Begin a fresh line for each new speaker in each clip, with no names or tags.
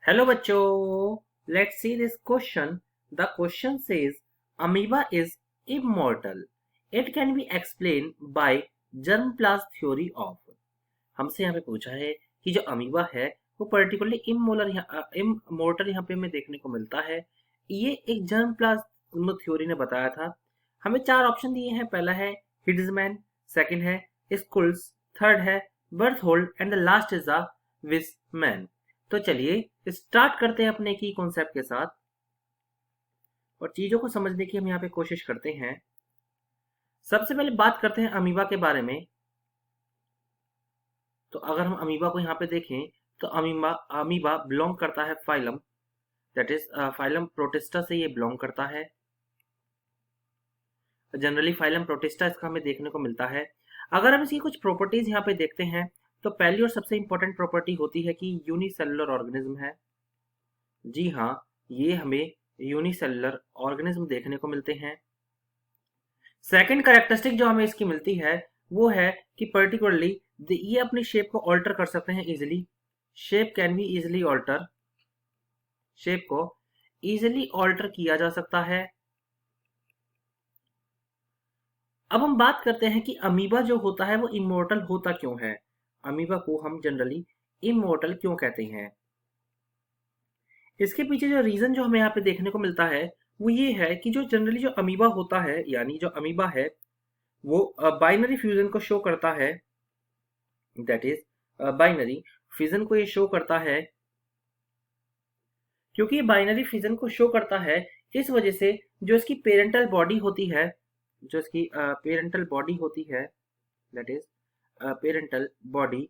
Hello bachcho, let's see this question. The question says amoeba is immortal. It can be explained by germplasm theory of. हमसे यहाँ पे पूछा है कि जो अमीबा है वो पर्टिकुलरली इमोर्टल यहाँ पे हमें देखने को मिलता है। ये एक जर्मप्लाज्म थ्योरी ने बताया था। हमें चार ऑप्शन दिए हैं। पहला है हिड्समैन, सेकंड है स्कुल्स, थर्ड है Berthold and the last is the Wiseman. तो चलिए स्टार्ट करते हैं अपने की कॉन्सेप्ट के साथ और चीजों को समझने की हम यहाँ पे कोशिश करते हैं। सबसे पहले बात करते हैं अमीबा के बारे में। तो अगर हम अमीबा को यहाँ पे देखें तो अमीबा बिलोंग करता है phylum, that is phylum protista से ये बिलोंग करता है। जनरली फाइलम प्रोटिस्टा इसका हमें देखने को मिलता है। अगर हम इसकी कुछ प्रॉपर्टीज यहाँ पे देखते हैं तो पहली और सबसे इंपॉर्टेंट प्रॉपर्टी होती है कि यूनिसेलुलर ऑर्गेनिज्म है। जी हाँ, ये हमें यूनिसेलुलर ऑर्गेनिज्म देखने को मिलते हैं। सेकंड कैरेक्टरिस्टिक जो हमें इसकी मिलती है वो है कि पर्टिकुलरली ये अपनी शेप को ऑल्टर कर सकते हैं easily. Shape can be easily alter, shape को इजिली ऑल्टर किया जा सकता है। अब हम बात करते हैं कि अमीबा जो होता है वो इमोर्टल होता क्यों है। अमीबा को हम जनरली इमोर्टल क्यों कहते हैं, इसके पीछे जो रीजन जो हमें यहाँ पे देखने को मिलता है वो ये है कि जो जनरली जो अमीबा होता है, यानी जो अमीबा है वो बाइनरी फ्यूजन को शो करता है। दैट इज बाइनरी फ्यूजन को ये शो करता है। क्योंकि ये बाइनरी फ्यूजन को शो करता है इस वजह से जो इसकी पेरेंटल बॉडी होती है, जो इसकी पेरेंटल बॉडी होती है, that is parental body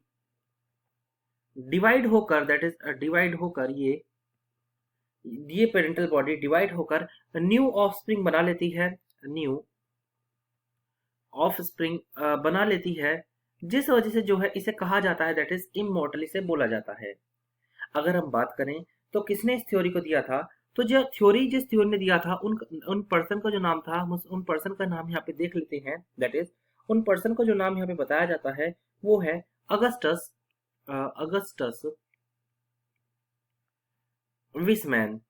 divide होकर, दैट इज डिवाइड होकर ये पेरेंटल बॉडी डिवाइड होकर न्यू ऑफस्प्रिंग बना लेती है, न्यू ऑफस्प्रिंग बना लेती है, जिस वजह से जो है इसे कहा जाता है दैट इज इमॉर्टल, इसे बोला जाता है। अगर हम बात करें तो किसने इस थ्योरी को दिया था, तो जो थ्योरी जिस थ्योरी ने दिया था उन पर्सन का जो नाम था, हम उन पर्सन का नाम यहाँ पे देख लेते हैं। दैट इज उन पर्सन को जो नाम यहाँ पे बताया जाता है वो है अगस्टस विसमैन।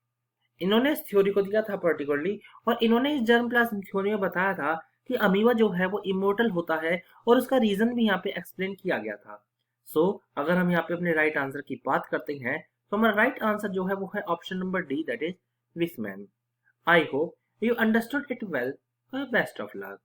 इन्होंने इस थ्योरी को दिया था पर्टिकुलरली, और इन्होंने इस जर्मप्लाज्म थ्योरी में बताया था कि अमीबा जो है वो इमोर्टल होता है, और उसका रीजन भी यहाँ पे एक्सप्लेन किया गया था। अगर हम यहाँ पे अपने राइट आंसर की बात करते हैं तो हमारा राइट आंसर जो है वो है option number D, that is Wiseman. I hope you understood it well. Best of luck.